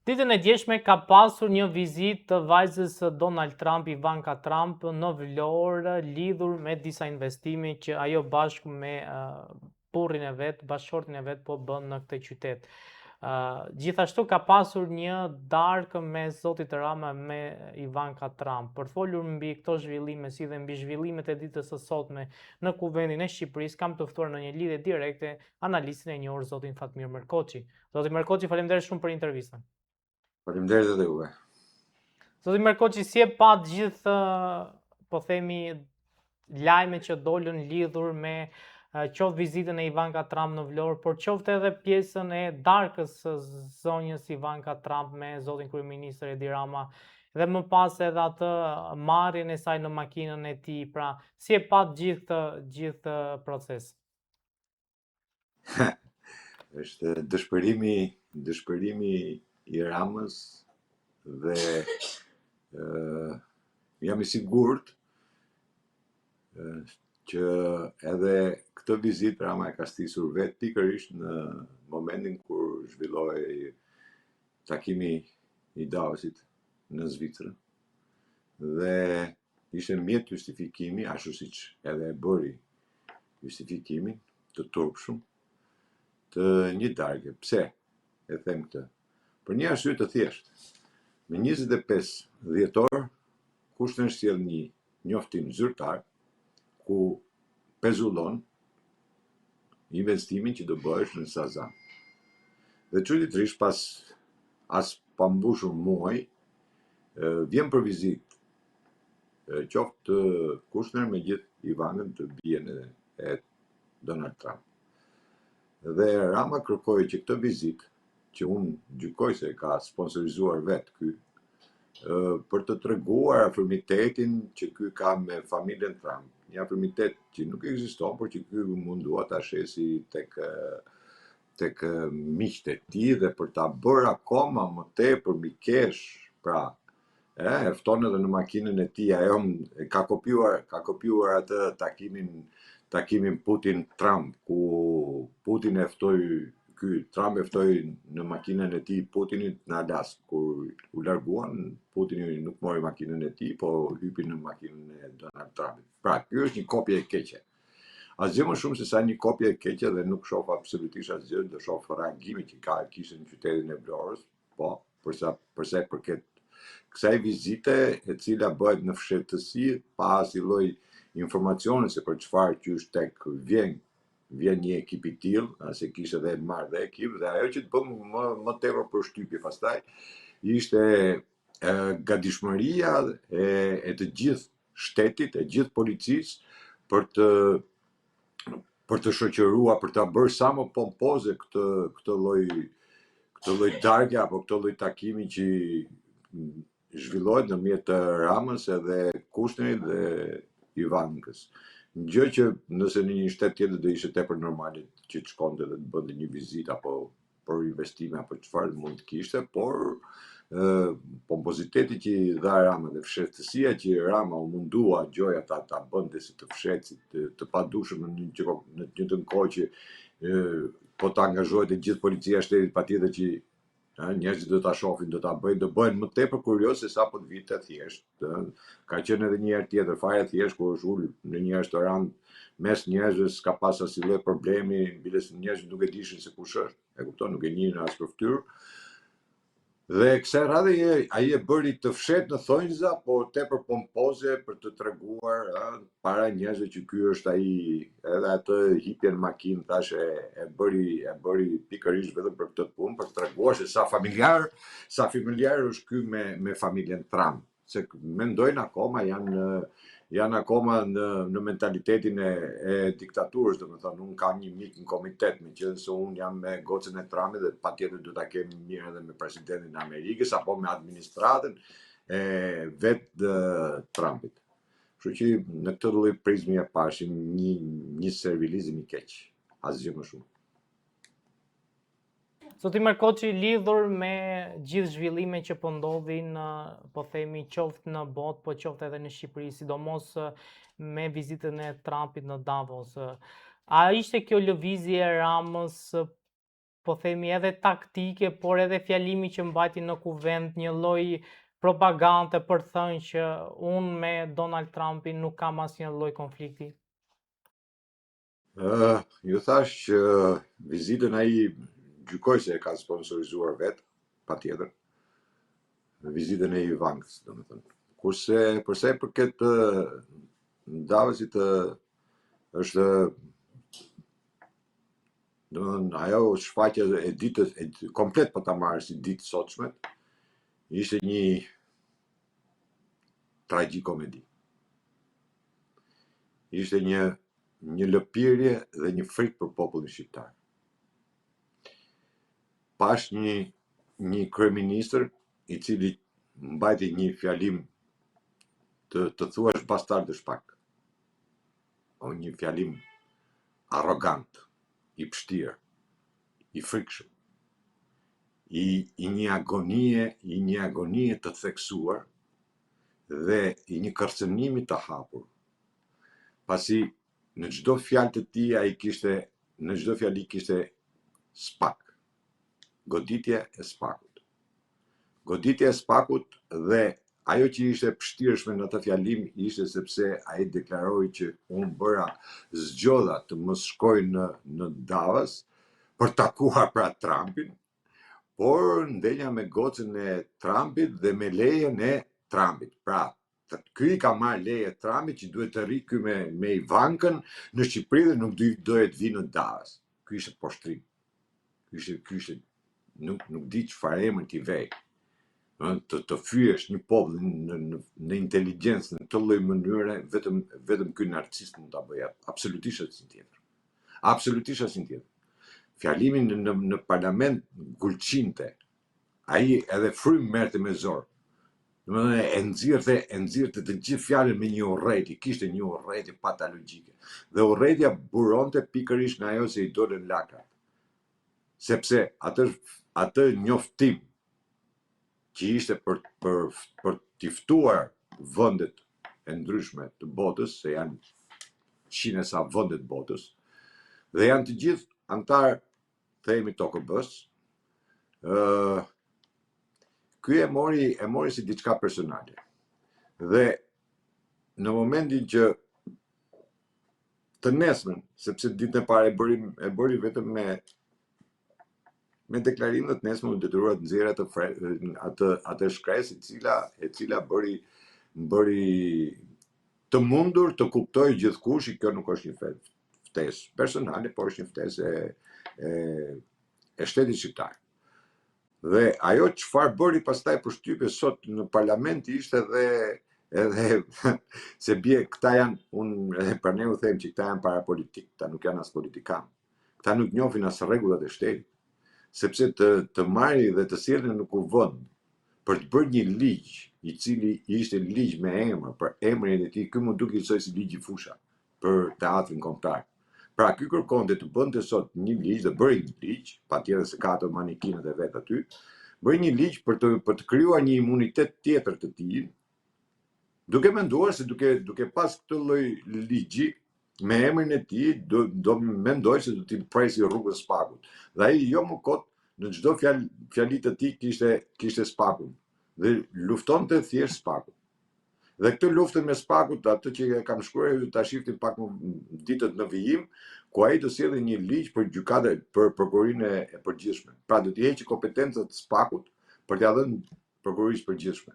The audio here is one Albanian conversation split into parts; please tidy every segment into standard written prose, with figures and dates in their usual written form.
Ditën e djeshme ka pasur një vizitë të vajzës së Donald Trump, Ivanka Trump, në Vlorë, lidhur me disa investime që ajo bashkë me burrin e vet, bashkëshortin e vet po bën në këtë qytet. Gjithashtu ka pasur një darkë me zotit Rama me Ivanka Trump. Për folur mbi këto zhvillime si dhe mbi zhvillimet e ditës së sotme në kuvendin e Shqipërisë, kam të ftuar në një lidhje direkte analistin e njohur zotin Fatmir Merkoçi. Zoti Merkoçi, faleminderit shumë për intervistën. Faleminderit edhe juve. Zoti Merkoçi, si e pa gjithë, po themi, lajme që dolën lidhur me qoftë vizitën e Ivanka Trump në Vlorë, por qoftë edhe pjesën e darkës së zonjës Ivanka Trump me zotin kryeministër Edi Rama, dhe më pas edhe atë marrjen e saj në makinën e tij. Pra, si e pa gjithë proces? Është dëshpërimi i Ramës dhe jam i sigurt që edhe këtë vizitë Rama e ka stisur vetë pikërisht në momentin kur zhvilloi takimi i Davosit në Zvicër. Dhe ishte mjet justifikimi, ashtu siç edhe e bëri justifikimin të turpshëm të një darke. Pse e them këtë? Për një arsye të thjeshtë. Në 25 dhjetor, Kushner sjell një njoftim zyrtar ku pezullon investimin që do bëhesh në Sazan. Dhe çuditërisht pas as pambushur muaj, vjen për vizitë qoftë Kushner me gjithë Ivanën të bijën e Donald Trump. Dhe Rama kërkoi që këtë vizitë, që unë gjykoj se ka sponsorizuar vetë ky, për të treguar afirmitetin që ky ka me familjen Trump. Një afirmitet që nuk ekziston, por që ky mundua ta shesi tek miqtë e tij dhe për ta bërë akoma më tepër mikesh, pra, e fton edhe në makinën e tij, ajo ka kopjuar atë takimin Putin-Trump, ku Putin e ftoi Trump e ftoi në makinën e tij Putinit në Alask. Kur u larguan, Putini nuk mori makinën e tij, po hypi në makinën e Donald Trumpit. Pra, ky është një kopje e keqe. Asgjë më shumë se sa një kopje e keqe, dhe nuk shoh absolutisht asgjë, do shoh reagimin që kishte në qytetin e Vlorës, po, për sa i përket kësaj vizite, e cila bëhet në fshehtësi, pa asnjë lloj informacione se për çfarë qysh tek vjen një ekip i tillë, se kishte edhe marrë dhe ekip, dhe ajo që të bëm më tepër përshtypje pastaj ishte gatishmëria e të gjithë shtetit, e gjithë policisë për të shoqëruar, për ta bërë sa më pompoze këtë lloj darke apo këtë lloj takimi që zhvillohet ndërmjet Ramës edhe Kushnerit dhe Ivankës. Gjë që nëse në një shtet tjetër do ishte tepër normale që të shkonte dhe të bënte një vizitë apo për investime apo çfarë mund të kishte, por pompoziteti që i dha Rama dhe fshehtësia që Rama u mundua gjoja ta bënte si të fshehtë, të padushëm në një njëjtën kohë që po të angazhohet e gjithë policia e shtetit, patjetër që njerëzit do ta shohin, do bëhen më tepër kurioz se sa po të vite thjesht. Ka qenë edhe një herë tjetër fare thjesht kur është ulur në një restoran mes njerëzve, s'ka pas asnjë lloj problemi, biles njerëzit nuk e dishin se kush është. E kupton, nuk e njihin as për fytyrë. Dhe kësaj radhe ai e bëri të fshehtë në thonjza, por tepër pompoze për të treguar para njerëzve që ky është ai, edhe atë hipje në makinë, thash e bëri pikërisht vetëm për këtë punë, për të treguar se sa familjar është ky me familjen Trump, se mendojnë akoma janë akoma në mentalitetin e diktaturës, domethënë unë kam një mik në komitet, meqenëse unë jam me gocën e Trumpit dhe patjetër do ta kem mirë edhe me presidentin e Amerikës apo me administratën e vetë Trumpit. Kështu që në këtë lloj prizme e pashim një servilizëm i keq, asgjë më shumë. Zoti Merkoçi, lidhur me gjithë zhvillime që po ndodhin, po themi, qoftë në botë, po qoftë edhe në Shqipëri, sidomos me vizitën e Trumpit në Davos, a ishte kjo lëvizje e Ramës po themi edhe taktike, por edhe fjalimi që mbajti në kuvend, një lloj propagande për thënë që unë me Donald Trumpin nuk kam asnjë lloj konflikti? Ju thash që vizitën ai gjykoj se e ka sponsorizuar vetë, patjetër. Vizitën e Ivankës, domethënë. Kurse përsa i përket ndavësit është domethënë ajo shfaqja e ditës komplet po ta marrë si ditë sotshme, ishte një tragjikomedi. Ishte një lëpirje dhe një frikë për popullin shqiptar. Pash një kryeministër i cili mbajti një fjalim të thuash bastardësh pak. O një fjalim arrogant, i pështirë, i frikshëm, i një agonie të theksuar dhe i një kërcënimi të hapur. Pasi në çdo fjalë të tij ai kishte, në çdo fjali kishte spak. Goditje e spakut. Goditja e spakut dhe ajo që ishte pështirshme në atë fjalim ishte sepse ai deklaroi që unë bëra zgjodha të mos shkoj në Davos për takuar pra Trumpin, por ndenja me gocën e Trumpit dhe me lejen e Trumpit. Pra, ky i ka marrë leje Trumpit që duhet të rri ky me Ivankën në Shqipëri dhe nuk dohet vi në Davos. Ky ishte poshtrim. Ky ishte nuk di çfarë emër t'i vej. Të fyesh një popull në inteligjencë në këtë lloj mënyre, vetëm ky narcist mund ta bëjë. Absolutisht asnjë tjetër. Absolutisht asnjë tjetër. Fjalimin në parlament gulçinte. Ai edhe frym merrte me zor. Domethënë e nxirrte të gjithë fjalën me një urrëti, kishte një urrëti patalogjike. Dhe urrëtia buronte pikërisht në ajo se i dolën lakat. Sepse atë njoftim që ishte për t'i ftuar vendet e ndryshme të botës, se janë 100 e sa vendet botës, dhe janë të gjithë antar themi TOKB-s, ky e mori si diçka personale. Dhe në momentin që të nesmen, sepse ditën e parë e bëri vetëm me deklarimet të nesme u detyruar të nxjerrë atë shkresë e cila bëri të mundur të kuptoj gjithkush që kjo nuk është një ftesë personale, por është një ftesë e shtetit shqiptar. Dhe ajo çfarë bëri pastaj përshtypje sot në parlament ishte edhe se bie këta janë, unë edhe për ne u them që këta janë parapolitik, këta nuk janë as politikan. Këta nuk njohin as rregullat e shtetit. Sepse të marri dhe të sjellin në kuvend për të bërë një ligj i cili ishte ligj me emër, për emrin e tij, ky më duket si ligj i fusha për teatrin kombëtar. Pra ky kërkonte të bënte sot një ligj dhe bëri një ligj, patjetër se ka ato manikinët e vet aty, bëri një ligj për të krijuar një imunitet tjetër të tij, duke menduar se duke pas këtë lloj ligji me emrin e tij do mendoj se do t'i presi rrugën spakut. Dhe ai jo më kot në çdo fjali të tij kishte spakun dhe luftonte thjesht spakun. Dhe këtë luftën me spakut, atë që e kam shkruar ju ta shifni pak më ditët në vijim, ku ai do sjellë një ligj për gjykatë për prokurorinë e përgjithshme. Pra do t'i heqë kompetencat spakut për t'ia dhënë prokurorisë përgjithshme.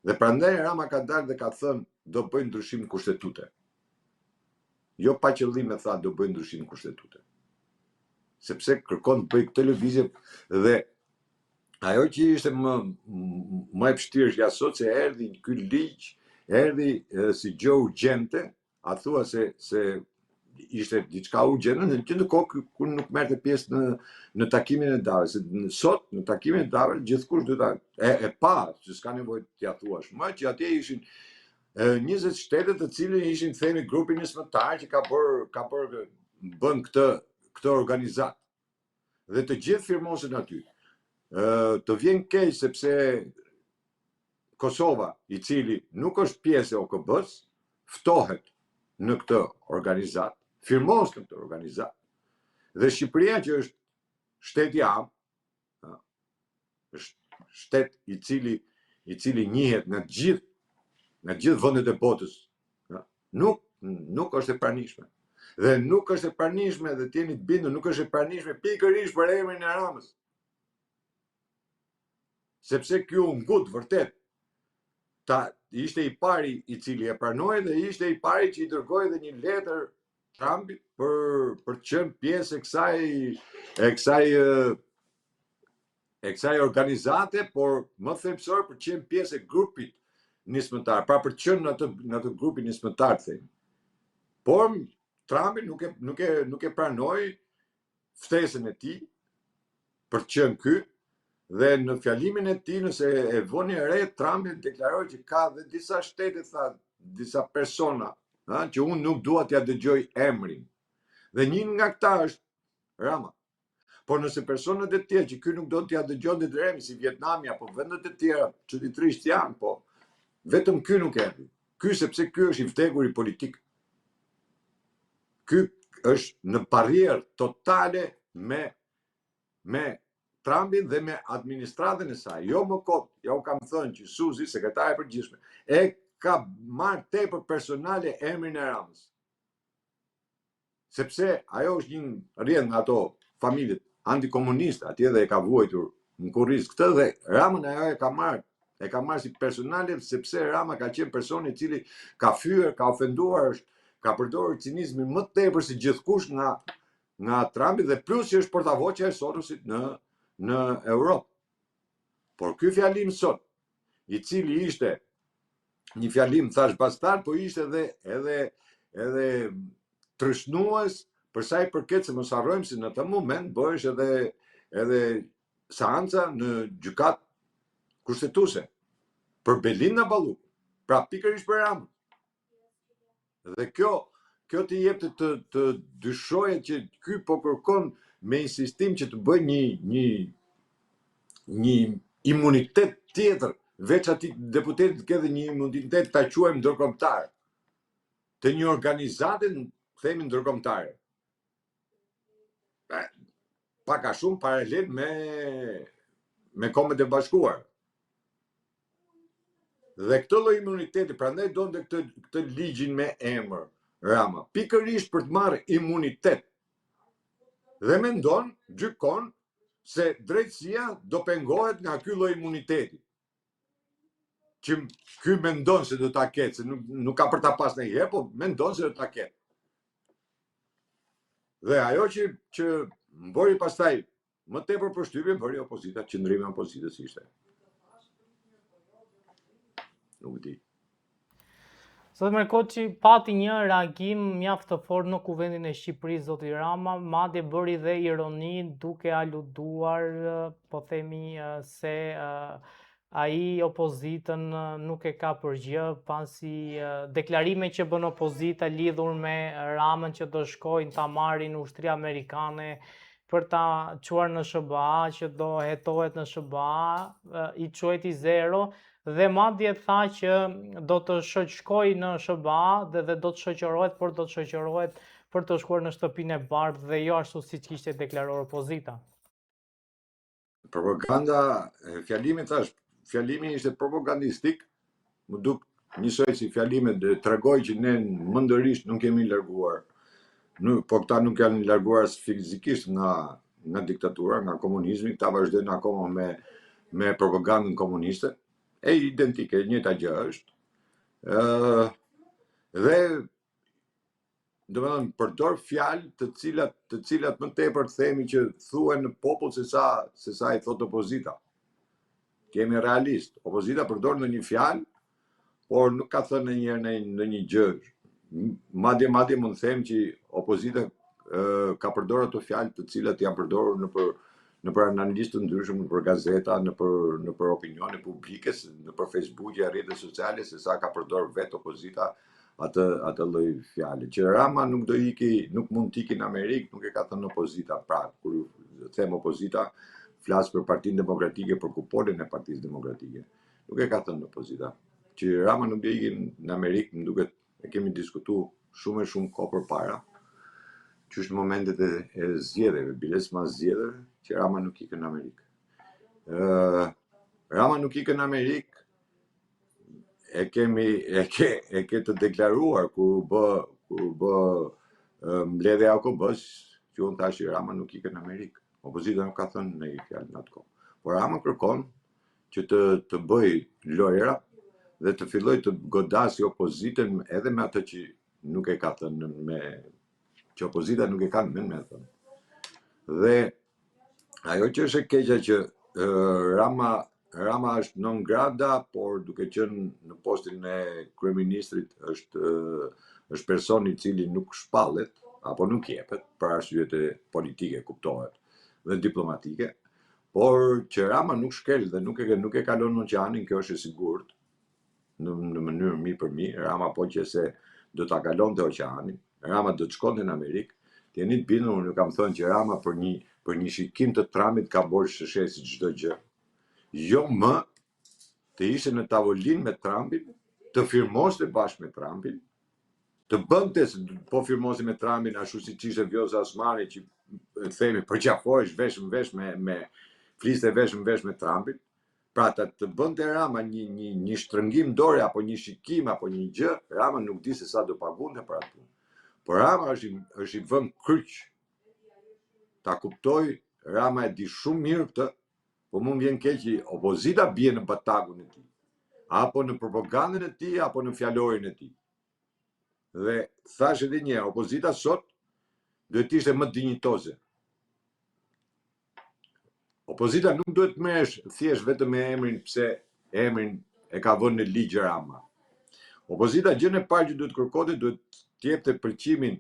Dhe prandaj Rama ka dalë dhe ka thënë do bëjnë ndryshim kushtetute. Jo pa qëllim e tha do bëjnë ndryshim kushtetute. Sepse kërkon të bëj këtë lëvizje dhe ajo që ishte më e vështirë ja sot se erdhi ky ligj, erdhi si gjë urgjente, a thua se ishte diçka urgjente, në qendër kohë kur nuk merrte pjesë në takimin e Davos. Sot në takimin e Davos gjithkush duhet e pa, që s'ka nevojë t'ia thuash më, që atje ishin 20 shtete të cilën ishin themi grupi nismëtar që ka bën këtë organizat. Dhe të gjithë firmosen aty. Të vjen keq sepse Kosova, i cili nuk është pjesë e OKB-s, ftohet në këtë organizat, firmos në këtë organizat. Dhe Shqipëria që është shteti am, është shtet i cili njihet në gjithë vendet e botës, nuk është e pranishme. Dhe nuk është e pranishme, dhe t'jeni të bindur, nuk është e pranishme pikërisht për emrin e Ramës. Sepse ky u ngut vërtet. Ishte i pari i cili e pranoi dhe ishte i pari që i dërgoi dhe një letër Trumpit për të qenë pjesë e kësaj organizate, por më thelbësor për të qenë pjesë e grupit nismëtar, pra për të qenë në atë grupin nismëtar, themi. Por Trumpi nuk e pranoi ftesën e tij për të qenë ky. Dhe në fjalimin e tij, nëse e voni re, Trumpi deklaroi që ka dhe disa shtete, tha, disa persona, që unë nuk dua t'ja dëgjoj emrin. Dhe një nga këta është Rama. Por nëse personat e tjerë që ky nuk do t'ja dëgjonte emrin, si Vietnami apo vendet e tjera, çuditërisht janë, po vetëm ky nuk erdhi. Ky sepse ky është i vdekur i politik. Ky është në barrierë totale me Trumpin dhe me administratën e saj. Jo më kot, ja u kam thënë që Suzy, sekretare e përgjithshme, e ka marrë tepër personale emrin e Ramës. Sepse ajo është një rrjedh nga ato familjet antikomuniste, atje dhe e ka vuajtur në kurriz këtë, dhe Ramën ajo e ka marrë si personale, sepse Rama ka qenë person i cili ka fyer, ka ofenduar, ka përdorur cinizmin më tepër se gjithkush nga Trumpi, dhe plus që është portavoqja e Sorosit në Europë. Por ky fjalim sot, i cili ishte një fjalim thash bastard, po ishte edhe trishnues për sa i përket, se mos harrojmë se në atë moment bëhesh edhe seanca në gjykatë kushtetuese për Belinda Balluku, pra pikërisht për Ramën. Dhe kjo të jep të dyshoje që ky po kërkon me insistim që të bëj një imunitet tjetër, veç atij deputetit të ketë një imunitet ta quajmë ndërkombëtar, të një organizate, themi ndërkombëtare. Pak a shumë paralel me Kombet e Bashkuara. Dhe këtë lloj imuniteti, prandaj donte këtë ligjin me emër Rama, pikërisht për të marrë imunitet. Dhe mendon, gjykon, se drejtësia do pengohet nga ky lloj imuniteti. Që ky mendon se do ta ketë, se nuk ka për ta pas ndonjëherë, po mendon se do ta ketë. Dhe ajo që mbori pastaj më tepër përshtypje, bëri opozita, qëndrimi i opozitës ishte. Nuk di. Zoti Merkoçi pati një reagim mjaft të fortë në Kuvendin e Shqipërisë, zoti Rama, madje bëri dhe ironi duke aluduar, po themi, se ai opozitën nuk e ka për gjë, pasi deklarime që bën opozita lidhur me Ramën që do shkojnë ta marrin ushtri amerikane për ta çuar në SBA, që do hetohet në SBA, i quajti zero. Dhe madje tha që do të shkojë në SBA dhe do të shoqërohet, por do të shoqërohet për të shkuar në shtëpinë e bardhë dhe jo ashtu siç kishte deklaruar opozita. Propaganda, fjalimi ishte propagandistik, më duk njësoj si fjalimet dhe tregoj që ne mëndërisht nuk kemi larguar, po këta nuk janë larguar fizikisht nga diktatura, nga komunizmi, këta vazhdojnë akoma me propagandën komuniste. E identike, njëjta gjë është. Dhe do të thënë përdor fjalë të cilat më tepër themi që thuhen në popull se sa i thot opozita. Kemi realist. Opozita përdor ndonjë fjalë, por nuk ka thënë ndonjëherë ndonjë gjë. Madje mund të them që opozita ka përdorur ato fjalë të cilat janë përdorur nëpër analistë të ndryshëm, nëpër gazeta, nëpër opinione publike, nëpër Facebook e rrjetet sociale, se sa ka përdorur vetë opozita atë lloj fjale. Që Rama nuk mund të ikë në Amerikë, nuk e ka thënë opozita. Pra, kur them opozita, flas për Partinë Demokratike, për kupolën e Partisë Demokratike. Nuk e ka thënë opozita. Që Rama nuk do ikë në Amerikë, më duket, e kemi diskutuar shumë kohë përpara. që është momentet e zgjedhjeve, biles mas zgjedhjeve, që Rama nuk ikën në Amerikë. Rama nuk ikën në Amerikë, e ke të deklaruar kur u bë mbledhja e AKB-s, që unë thash që Rama nuk ikën në Amerikë. Opozita nuk ka thënë në i fjalë në atë kohë. Por Rama kërkon që të bëj lojra dhe të filloj të godasi opozitën edhe me atë që nuk e ka thënë që opozita nuk e kanë me thënë. Dhe ajo që është e keqja që Rama është non grata, por duke qenë në postin e kryeministrit është person i cili nuk shpallet apo nuk jepet për arsyet e politike, kuptohet, dhe diplomatike, por që Rama nuk shkel dhe nuk e kalon oqeanin, kjo është e sigurt, në mënyrë mi për mi. Rama po që se do ta kalonte oqeanin, Rama do të shkonte në Amerikë. Të jeni të bindur, unë kam thënë që Rama për një shikim të Trumpit ka borxh të shesë çdo gjë. Jo më të ishte në tavolinë me Trumpin, të firmoste bashkë me Trumpin, të bënte se po firmosi me Trumpin ashtu siç ishte Vjosa Osmani që themi përqafohesh vesh në vesh me fliste vesh në vesh me Trumpin. Pra të bënte Rama një shtrëngim dore apo një shikim apo një gjë, Rama nuk di se sa do pagunte për atë punë. Por Rama është i vënë kryq. Ta kuptoj, Rama e di shumë mirë këtë, po më vjen keq që opozita bie në batakun e tij, apo në propagandën e tij, apo në fjalorin e tij. Dhe thash edhe një herë, opozita sot duhet të ishte më dinjitoze. Opozita nuk duhet të merresh thjesht vetëm me emrin pse emrin e ka vënë në ligj Rama. Opozita gjën e parë që duhet kërkote, duhet të jepte pëlqimin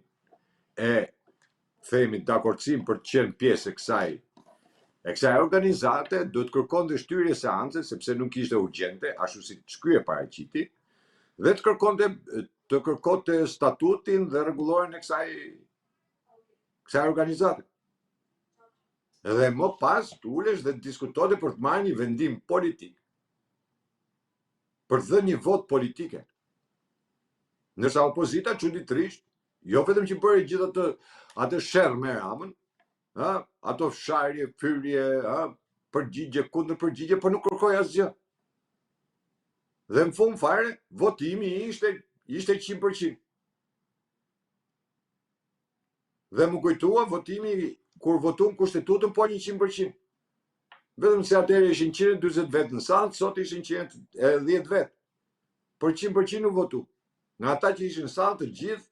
e themi dakordësim për të qenë pjesë e kësaj organizate, duhet kërkonte shtyrje seance sepse nuk ishte urgjente, ashtu si shkrye paraqiti, dhe të kërkonte statutin dhe rregulloren e kësaj organizate. Dhe më pas të ulesh dhe të diskutote për të marrë një vendim politik, për të dhënë një vot politike. Ndërsa opozita çuditërisht, jo vetëm që bëri gjithë atë sherr me Ramën, ato fsharje, fyrje, përgjigje, kundër përgjigje, por nuk kërkoi asgjë. Dhe në fund fare, votimi ishte 100%. Dhe më kujtua votimi kur votuam kushtetutën, po 100%. Vetëm se atëherë ishin 140 vetë në sallë, sot ishin 110 vetë. Por 100% nuk votu. Nga ata që ishin në sallë, të gjithë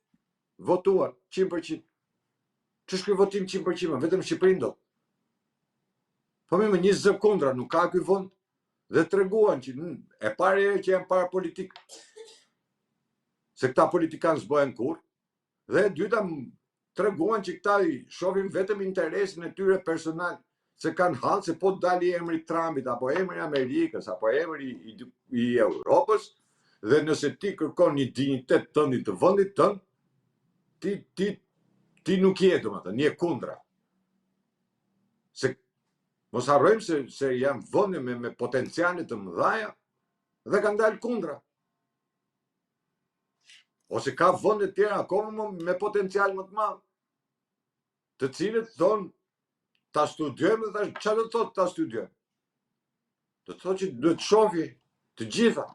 votuan 100%. Që shkoj votim 100%, vetëm Shqipërinë do. Po me 20 kundra, nuk ka ky vend. Dhe treguan që e parë herë që janë para politik. Se këta politikanë s'bëhen kurrë. Dhe e dyta treguan që këta shohin vetëm interesin e tyre personal, se kanë hallë se po dali emri Trumpit, apo emri Amerikës, apo emri i Europës, dhe nëse ti kërkon një dinjitet tënd të vendit tënd, ti nuk je, domethënë, je kundra. Se mos harrojmë se janë vende me potenciale të mëdha dhe kanë dalë kundra. Ose ka vende të tjera akoma me potencial më të madh, të cilët thonë ta studiojmë, dhe çfarë do të thotë ta studiojmë? Do të thotë që duhet të shohë të gjitha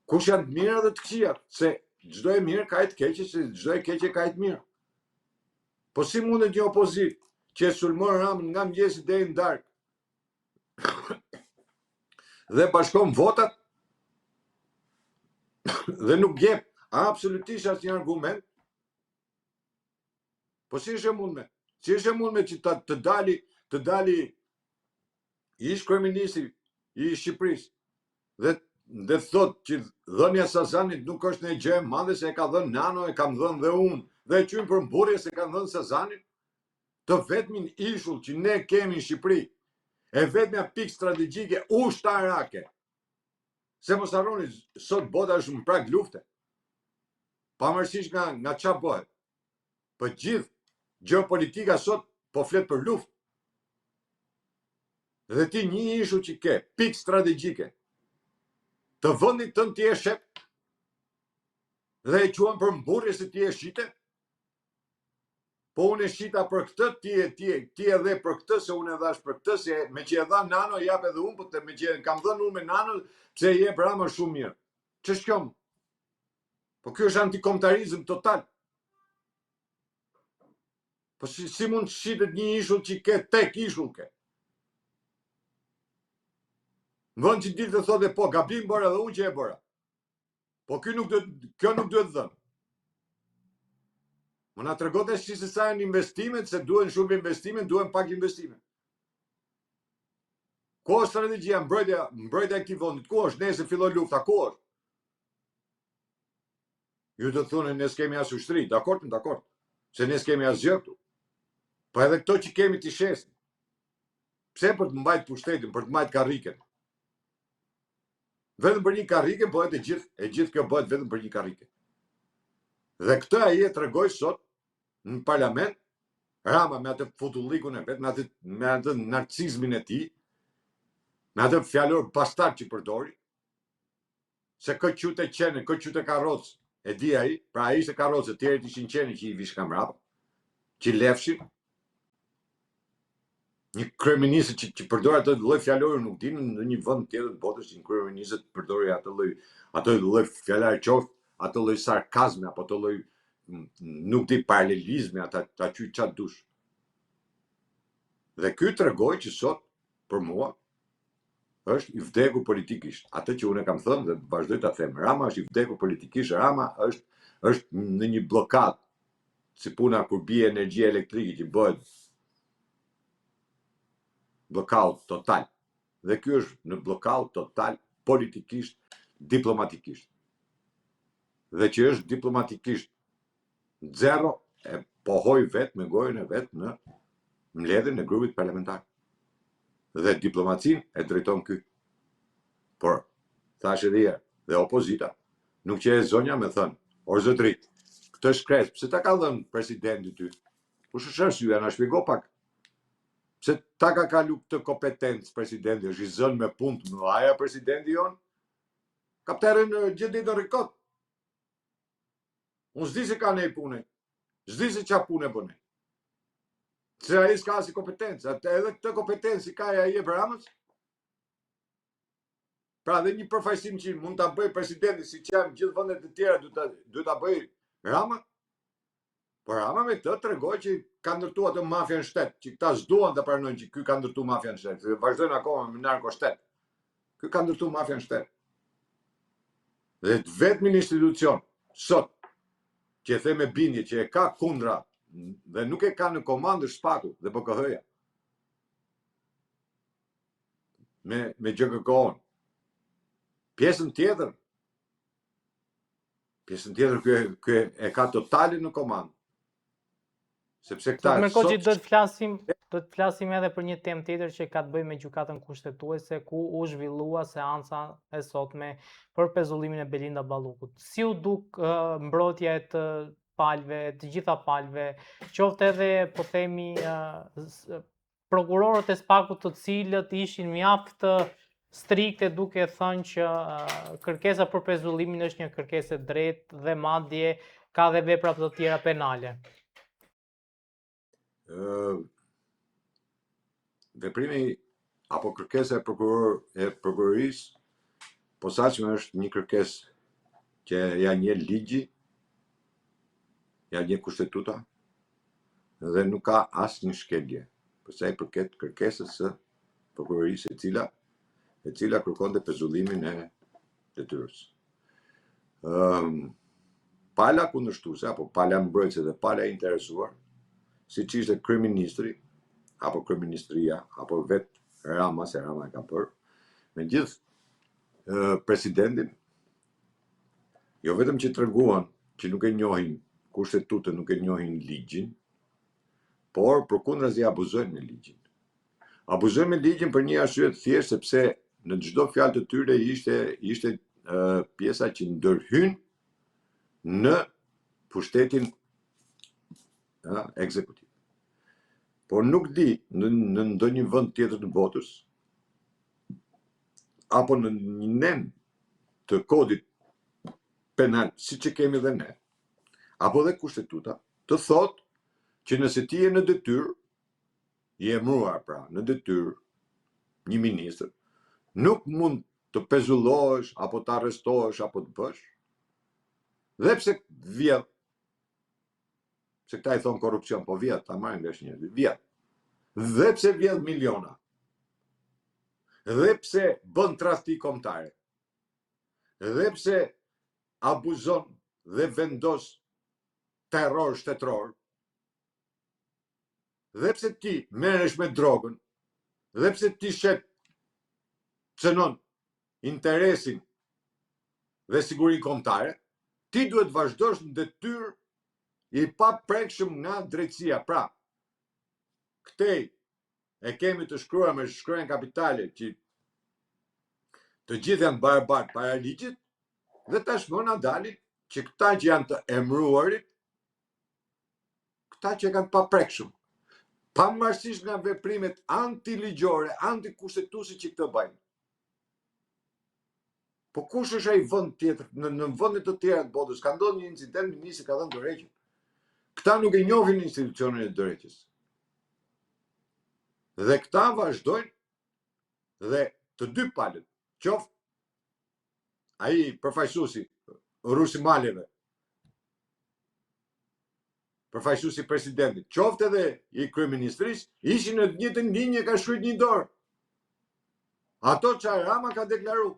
kush janë të mira dhe të këqija, se çdo e mirë ka të keqe, se çdo e keqe ka të mirë. Po si mundet një opozit që e sulmon Ramën nga mëngjesi deri në darkë dhe bashkon votat dhe nuk jep absolutisht asnjë argument? Po si është e mundme? Si është e mundme që të dali ish kryeministri i Shqipërisë dhe thot që dhënia Sazanit nuk është një gjë e madhe, se e ka dhënë Nano, e kam dhënë dhe unë, dhe e qymë për mburje se kanë dhënë Sazanit? Të vetmin ishull që ne kemi në Shqipëri, e vetmja pikë strategjike ushtarake, se mos harroni, sot bota është në prag lufte, pavarësisht nga çfarë bëhet. Po gjithë gjeopolitika sot po flet për luftë. Dhe ti një ishull që ke pikë strategjike të vendit tënd ti e shep dhe e quan për mburrje se ti e shite? po unë e shita për këtë, ti edhe për këtë, se unë e dhash për këtë, se me që e dha Nano, jap edhe unë, po me që kam dhënë unë me Nano, pse e jep Rama shumë mirë. Ç'është kjo? Po kjo është antikombëtarizëm total. Po si mund të shitet një ishull që ke tek ishull ke? Në vend që ditë të thotë po, gabim bëra edhe unë që e bëra. Po kjo nuk duhet dhënë. Më na tregote se sa janë investimet, se duhen shumë investime, duhen pak investime. Ku është strategjia, mbrojtja e këtij vendi? Ku është? Nëse filloi lufta, ku është? Ju do të thonë ne s'kemi as ushtri, dakord? Se ne s'kemi asgjë këtu. Po edhe këto që kemi t'i shesin. Pse për të mbajtur pushtetin, për të mbajtur karriken? Vetëm për një karrike bëhet e gjithë kjo bëhet vetëm për një karrike. Dhe këtë ai e tregoi sot në parlament, Rama me atë futullikun e vet, me atë narcisizmin e tij, me atë fjalor bastard që përdori, se kë qute qene, kë qute karrocë, e di ai, pra ai ishte karrocë, tjerët ishin qene që i vishka mbrapa, që lefshin. Një kryeminist që përdor atë lloj fjalori nuk di në një vend tjetër të botës që një kryeminist përdori atë lloj fjalare qoftë, atë lloj sarkazmi apo atë lloj nuk di paralelizmi, ata qyt çat dush. Dhe ky tregoi që sot për mua është i vdekur politikisht. Atë që unë kam thënë dhe vazhdoj ta them, Rama është i vdekur politikisht, Rama është në një blokadë, si puna kur bie energjia elektrike që bëhet blockout total. Dhe ky është në blockout total politikisht, diplomatikisht. Dhe që është diplomatikisht zero, e pohoj vetë me gojën e vetë në mbledhjen e grupit parlamentar. Dhe diplomacin e drejton ky. Por, thash edhe herë, dhe opozita, nuk që e zonja me thënë, o zotrit, këtë shkres, pse ta ka dhënë presidenti ty? Kush është arsyeja, na shpjego pak. Pse ta ka kalu këtë kompetencë presidenti, është i zënë me punë të mëdha presidenti jon? Kapterën gjithë ditën rikot. Unë s'di se ka nej pune, s'di se qa pune bëne. Se ai s'ka si kompetencë, edhe këtë kompetencë ka ai e Ramës. Pra dhe një përfaqësim që mund ta bëj presidenti si që janë gjithë vendet e tjera duhet ta bëj Rama. Por Rama me të tregoi që ka ndërtuar atë mafia në shtet, që këta s'duan të pranojnë që ky ka ndërtuar mafia në shtet, se vazhdojnë akoma me narkoshtet. Ky ka ndërtuar mafia në shtet. Dhe vetëm një institucion sot që e the me bindje që e ka kundra dhe nuk e ka në komandë Shpaku dhe BKH-ja me GKK-on. Pjesën tjetër ky e ka totalin në komandë. Sepse këta me kohë që do të flasim edhe për një temë tjetër që ka të bëjë me gjykatën kushtetuese, ku u zhvillua seanca e sotme për pezullimin e Belinda Ballukut. Si u duk mbrojtja e të palëve, të gjitha palëve, qoftë edhe po themi prokurorët e Spakut, të cilët ishin mjaft strikte duke thënë që kërkesa për pezullimin është një kërkesë e drejtë dhe madje ka dhe vepra të tjera penale. Veprimi apo kërkesa e prokurorisë posaçme është një kërkesë që ja njeh ligji, ja njeh kushtetuta dhe nuk ka asnjë shkelje për sa i përket kërkesës së prokurorisë e cila kërkonte pezullimin e detyrës. Pala kundërshtuese apo pala mbrojtëse dhe pala e interesuar, siç ishte kryeministri apo kryeministria apo vet Rama, se Rama e ka bërë, me gjithë presidentin, jo vetëm që treguan që nuk e njohin kushtetutën, nuk e njohin ligjin, por përkundrazi abuzojnë me ligjin. Abuzojnë me ligjin për një arsye të thjeshtë, sepse në çdo fjalë të tyre ishte pjesa që ndërhyn në pushtetin ekzekutiv. Por nuk di në ndonjë vend tjetër të botës apo në një nen të kodit penal, siç e kemi dhe ne, apo dhe kushtetuta, të thotë që nëse ti je në detyrë, je emëruar pra në detyrë një ministër, nuk mund të pezullohesh apo të arrestohesh apo të bësh, dhe pse vjedh, se këta i thonë korrupsion, po vjedh, ta marrin vesh njerëzit, vjedh. Dhe pse vjedh miliona, dhe pse bën tradhti kombëtare, dhe pse abuzon dhe vendos terror shtetëror, dhe pse ti merresh me drogën, dhe pse ti shet cënon interesin dhe sigurinë kombëtare, ti duhet vazhdosh në detyrë i paprekshëm nga drejtësia. Pra, këtej e kemi të shkruar me shkronjën kapitale që të gjithë janë barabartë para ligjit, dhe tashmë na dalin që këta që janë të emëruarit, këta që kanë paprekshëm, pavarësisht nga veprimet antiligjore, antikushtetuese që këtë bëjnë. Po kush është ai vend tjetër, në vende të tjera të botës, ka ndodhur një incident, ministri ka dhënë dorëheqje. Këta nuk e njohin institucionin e dorëheqjes. Dhe këta vazhdojnë dhe të dy palët, qoftë ai përfaqësuesi Rusi Maleve, përfaqësuesi presidentit, qoftë edhe i kryeministrisë, ishin në të njëjtën linjë, ka shkruajtur një dorë. Ato çfarë Rama ka deklaruar.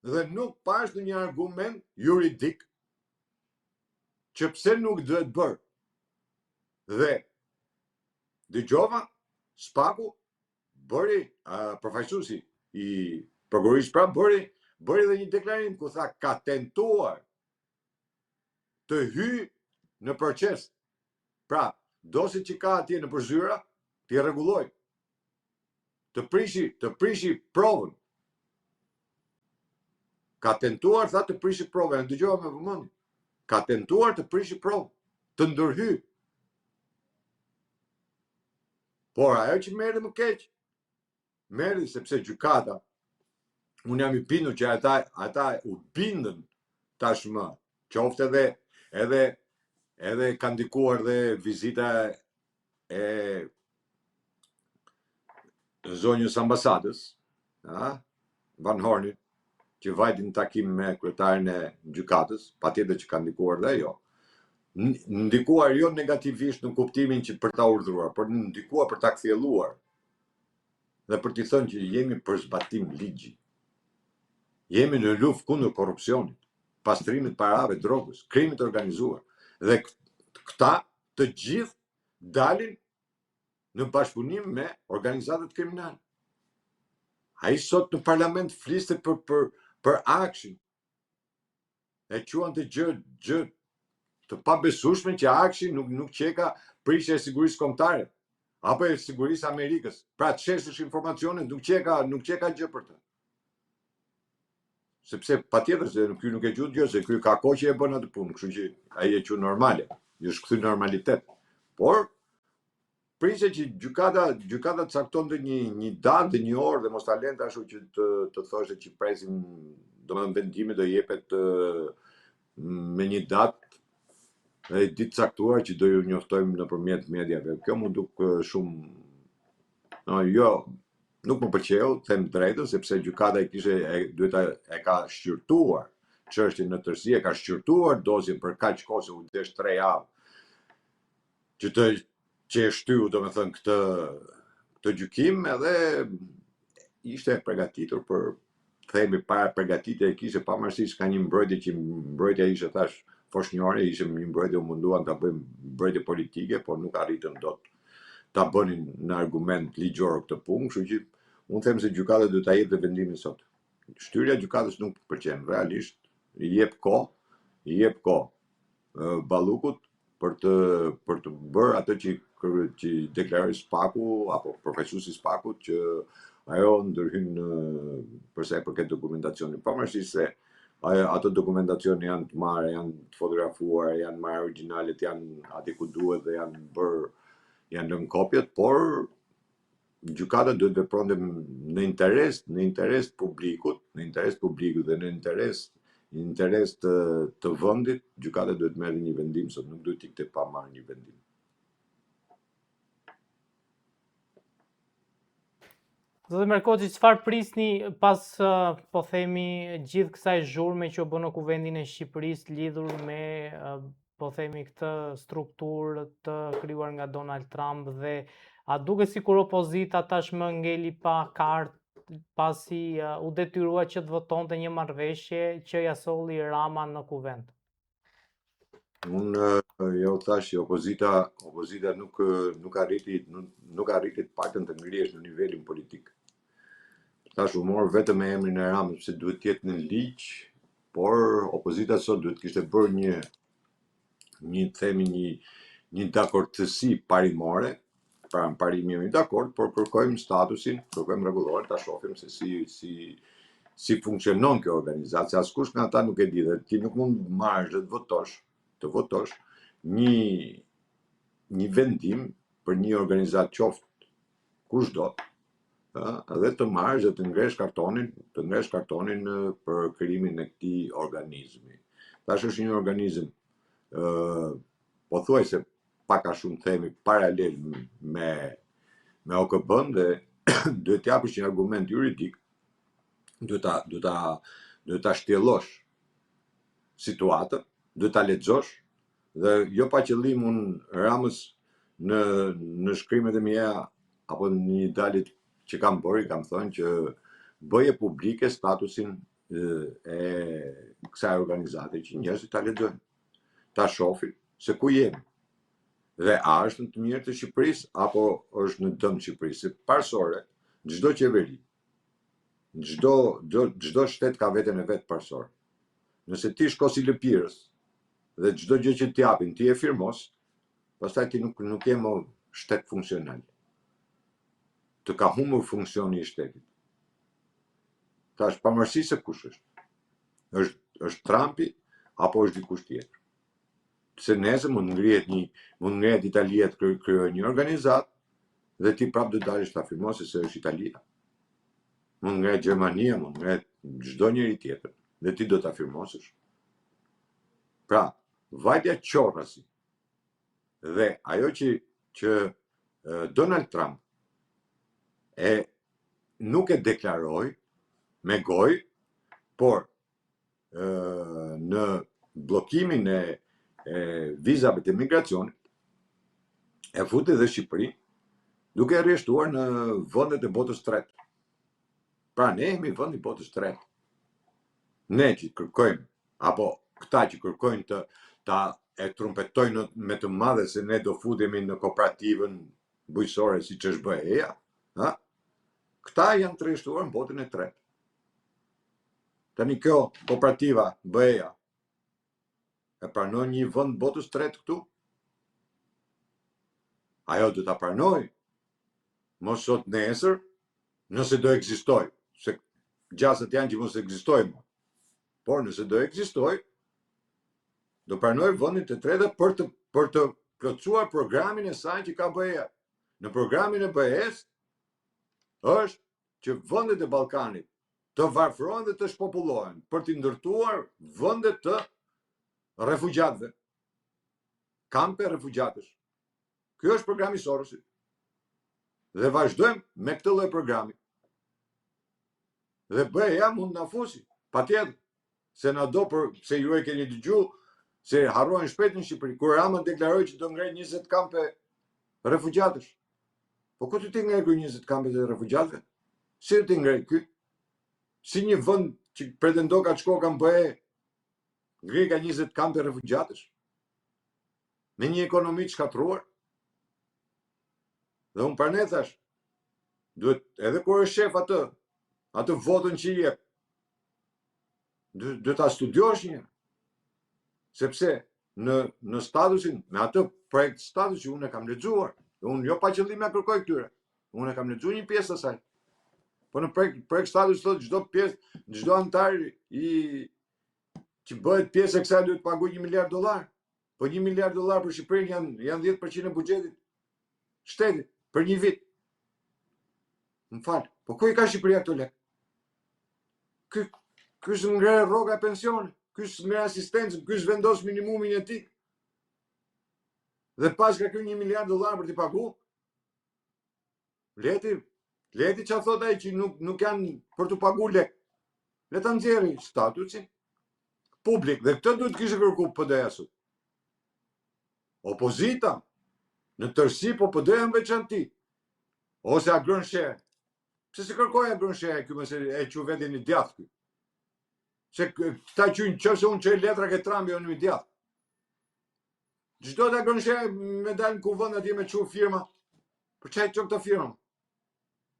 Dhe nuk pash në një argument juridik që pse nuk duhet bërë. Dhe dëgjova, Spaku bëri, përfaqësuesi i prokurorisë pra bëri dhe një deklarim ku tha ka tentuar të hyjë në proces. Pra, dosit që ka atje në përzyra, t'i rregulloj, të prishi provën. Ka tentuar, tha, të prishi provën, e dëgjova me vëmendje. Ka tentuar të prishi provën, të ndërhyjë. Por ajo që merri më keq, merri sepse gjykata, unë jam i bindur që ata u bindën tashmë, qoftë edhe ka ndikuar dhe vizita e zonjës ambasadës, Van Hornit, që vajti në takim me kryetarin e gjykatës, patjetër që ka ndikuar dhe ajo. Ndikuar jo negativisht në kuptimin që për ta urdhëruar, por ndikuar për ta kthjelluar dhe për t'i thënë që jemi për zbatim ligji. Jemi në luftë kundër korrupsionit, pastrimit parave, drogës, krimit organizuar. Dhe këta të gjithë dalin në bashkëpunim me organizatat kriminale. Ai sot në parlament fliste për Akshin. E quan të gjë të pabesueshme që Akshi nuk qeka prishje e sigurisë kombëtare apo e sigurisë Amerikës. Pra të shesësh informacione, nuk qeka gjë për të. Sepse patjetër se ky nuk e quhet gjë, se ky ka kohë që e bën atë punë, kështu që ai e quhet normale, ju shkthy normalitet. Por prisje që gjykata caktonte një datë dhe një orë dhe mos ta lënë ashtu që të thoshte që presim, domethënë vendimi do jepet me një datë dhe ditë caktuar që do ju njoftojmë nëpërmjet mediave. Kjo më duk shumë, jo, nuk më pëlqeu, them drejtën, sepse gjykata e ka shqyrtuar çështjen në tërësi, e ka shqyrtuar dosjen për kaq kohë, se u desh 3 javë që e shtyu, domethënë këtë gjykim, edhe ishte përgatitur për, themi, para përgatitje e kishte, pavarësisht ka një mbrojtje që mbrojtja ishte thash foshnjore, ishte një mbrojtje, u munduan ta bëjmë mbrojtje politike, por nuk arritën dot ta bënin në argument ligjor këtë punë, kështu që unë them se gjykata duhet ta jepte vendimin sot. Shtyrja e gjykatës nuk pëlqen, realisht, i jep kohë Ballukut për të bërë atë që deklaroi Spaku apo përfaqësuesi i Spakut, që ajo ndërhyn për sa i përket dokumentacionit, pavarësisht se ato dokumentacion janë të marrë, janë të fotografuar, janë marrë originalet, janë aty ku duhet dhe janë lënë kopjet, por gjykata duhet të vepronte në interes publikut dhe në interes të vendit. Gjykata duhet merrë një vendim sot, nuk duhet ikte pa marrë një vendim. Zotë Merkoçi, çfarë prisni pas po themi gjithë kësaj zhurme që u bë në kuvendin e Shqipërisë lidhur me po themi këtë strukturë të krijuar nga Donald Trump dhe a duket sikur opozita tashmë ngeli pa kartë pasi u detyrua që të votonte një marrëveshje që ja solli Rama në kuvend? Unë jo thash që opozita nuk arriti të paktën të ngrihesh në nivelin politik. Tash u morë vetëm me emrin e Ramës se duhet të jetë në ligj, por opozita sot duhet kishte bërë një dakordësi parimore, pra në parim jemi dakord, por kërkojmë statusin, kërkojmë rregullor, ta shohim se si funksionon kjo organizatë, se askush nga ata nuk e di dhe ti nuk mund marrësh dhe të votosh një vendim për një organizatë qoftë kushdo, dhe të marrësh dhe të ngresh kartonin për krijimin e këtij organizmi. Tash është një organizëm pothuajse pak a shumë themi paralel me OKB-n dhe duhet të japësh një argument juridik, duhet ta shtjellosh situatën, duhet ta lexosh dhe jo pa qëllim unë Ramës në shkrimet e mia apo në një dalit që kam thënë që bëje publike statusin e kësaj organizate që njerëzit ta lexojnë, ta shohin se ku jemi. Dhe a është në të mirë të Shqipërisë apo është në dëm të Shqipërisë? Se parsore, çdo qeveri, çdo shtet ka veten e vet parsor. Nëse ti shkosi lëpirës dhe çdo gjë që t'japin ti e firmos, pastaj ti nuk je më shtet funksional. Të ka humbur funksioni i shtetit. Tash pavarësisht se kush është Trumpi apo është dikush tjetër. Se nesër mund ngrihet Italia të krijojë një organizatë dhe ti prapë do dalësh ta firmosh se është Italia. Mund ngrihet Gjermania, mund ngrihet çdo njeri tjetër dhe ti do ta firmosësh. Pra, vajtja qorrasi dhe ajo që Donald Trump nuk e deklaroi me gojë, por në bllokimin e vizave të migracionit e futi dhe Shqipërinë duke rreshtuar në vendet e botës tretë. Pra ne jemi vend i botës tretë. Ne që kërkojmë, apo këta që kërkojnë ta e trumpetojnë me të madhe se ne do futemi në kooperativën bujqësore siç është BE-ja, këta janë të rreshtuar në botën e tretë. Tani kjo kooperativa BE-ja e pranon një vend botës tretë këtu? Ajo do ta pranoj, mos sot nesër, nëse do ekzistoj, se gjasat janë që mos ekzistojmë, por nëse do ekzistoj, do pranoj vendin të tretë për të plotësuar programin e saj që ka BE-ja. Në programin e BE-s është që vendet e Ballkanit të varfërohen dhe të shpopullohen për të ndërtuar vende të refugjatëve, kampe refugjatësh. Ky është programi Sorosit. Dhe vazhdojmë me këtë lloj programi. Dhe BE-ja mund na fusi, patjetër, se na do se ju e keni dëgjuar se harrojnë shpejt në Shqipëri, kur Rama deklaroi që do ngrej 20 kampe refugjatësh. Po ku ti ngrej 20 kampe të refugjatëve? Si ti ngrej ky? Si një vend që pretendon ka shkoka në BE, ngrej ka 20 kampe refugjatësh? Me një ekonomi të shkatruar? Dhe unë për ne thash, duhet edhe kur është shef atë votën që i jep, duhet ta studiosh një. Sepse në statusin, me atë projekt status që unë e kam lexuar, dhe unë jo pa qëllim ja kërkoj këtyre, unë e kam lexuar një pjesë asaj. Po në projekt status thotë çdo pjesë, çdo antar që bëhet pjesë e kësaj duhet paguaj $1 miliard. Po $1 miliard për Shqipërinë janë 10% e buxhetit shtetit për një vit. Më fal, po ku i ka Shqipëria këto lekë? Ky ngre rroga e pensionit, ky ngre asistencën, ky vendos minimumin etik. Dhe pas ka ky $1 miliard për t'i paguar. Leti Leti që thot ai që nuk janë për të pagu lek. Le ta nxjerrë statusin publik dhe këtë duhet kishte kërku PD-ja sot. Opozita në tërësi po PD-ja në veçanti. Ose Agron Shere. Pse se kërkoj Agron Shere ky mëse e që vetin i djathtë ky. Se këta qynë qëse unë që e letra ke Trumpi unë i djathtë. Çdo të Agron Shere me dalë në kuvënd atje me që firma. Për çaj që këto firma?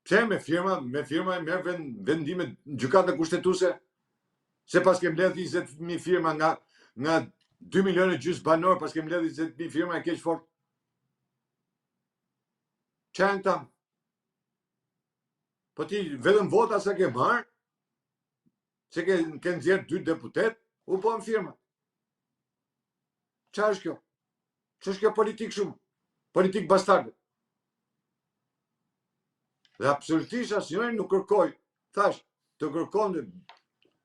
Pse me firma e merr vendime gjykata kushtetuese? Se pas kem ledh 20.000 firma nga 2 milionë gjys banor, pas kem ledh 20.000 firma e keq fort. Çan tam. Po ti vetëm vota sa ke marr, se ke nxjerr 2 deputet, u bën firma. Çfarë është kjo? Ç'është kjo politik shumë? Politik bastarde. Dhe absolutisht asnjëri nuk kërkoj, thash, të kërkonte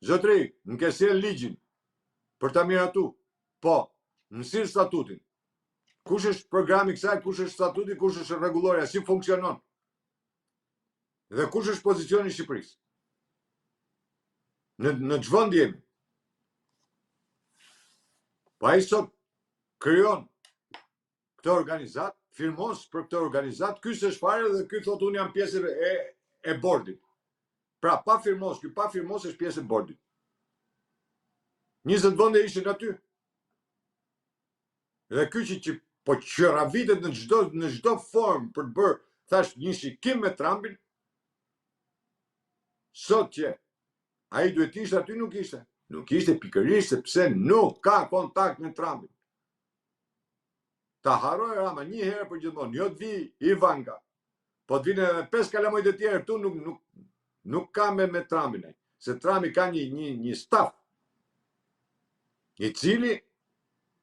zotëri, në ke sjell ligjin për ta miratu. Po, nësir statutin. Kush është programi kësaj, kush është statuti, kush është rregulloria, si funksionon? Dhe kush është pozicioni i Shqipërisë? Në ç'vend jemi? Pa ai sot krijon këtë organizat, firmos për këtë organizat, ky s'është fare dhe ky thotë unë jam pjesë e bordit. Pra, pa firmos, ky pa firmos është pjesë e bordit. 20 vende ishin aty. Dhe ky që po qëravitet në çdo formë për të bërë, thash, një shikim me Trumpin, sot që ai duhet ishte aty nuk ishte. Nuk ishte pikërisht sepse nuk ka kontakt me Trumpin. Ta haroj Rama një herë për gjithmonë, jo të vi Ivanka, po të vinë edhe 5 kalamojt e tjerë këtu nuk ka me Trumpin ai, se Trumpi ka një staf i cili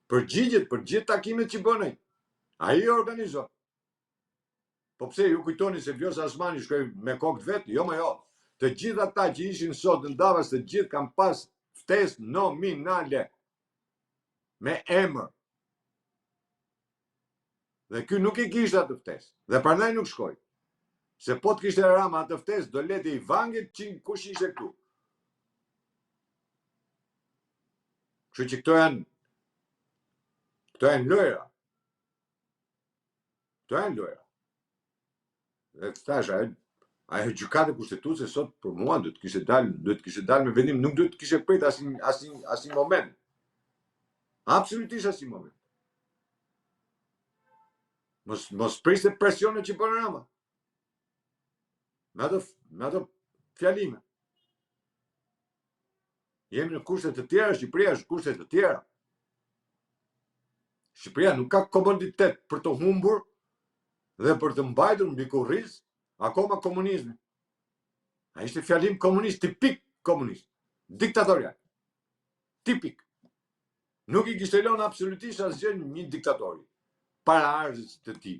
përgjigjet për gjithë takimet që bën ai. Ai organizon. Po pse ju kujtoni se Vjosa Osmani shkoi me kokë vet? Jo, jo. Të gjithë ata që ishin sot në Davos, të gjithë kanë pas ftesë nominale me emër. Dhe ky nuk i kishte atë ftesë. Dhe prandaj nuk shkoi. Se po të kishte Rama atë ftesë, do leti i vangit që kush ishte këtu. Kështu që këto janë lojra. Këto janë lojra. Dhe të thash, ajo gjykata kushtetuese sot për mua duhet të kishte dalë me vendim, nuk duhet të kishte prit asnjë moment. Absolutisht asnjë moment. Mos priste presionet që bën Rama. Me ato fjalime. Jemi në kushte të tjera, Shqipëria është në kushte të tjera. Shqipëria nuk ka komoditet për të humbur dhe për të mbajtur mbi kurriz akoma komunizmi. Ai ishte fjalim komunist, tipik komunist, diktatorial. Tipik. Nuk i kishte lënë absolutisht asgjë një diktatori para ardhës të tij.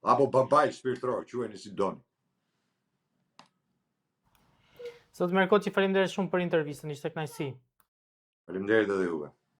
Apo babai shpirtëror, quheni si doni. Zot Merkoçi, faleminderit shumë për intervistën, ishte kënaqësi. Faleminderit edhe juve.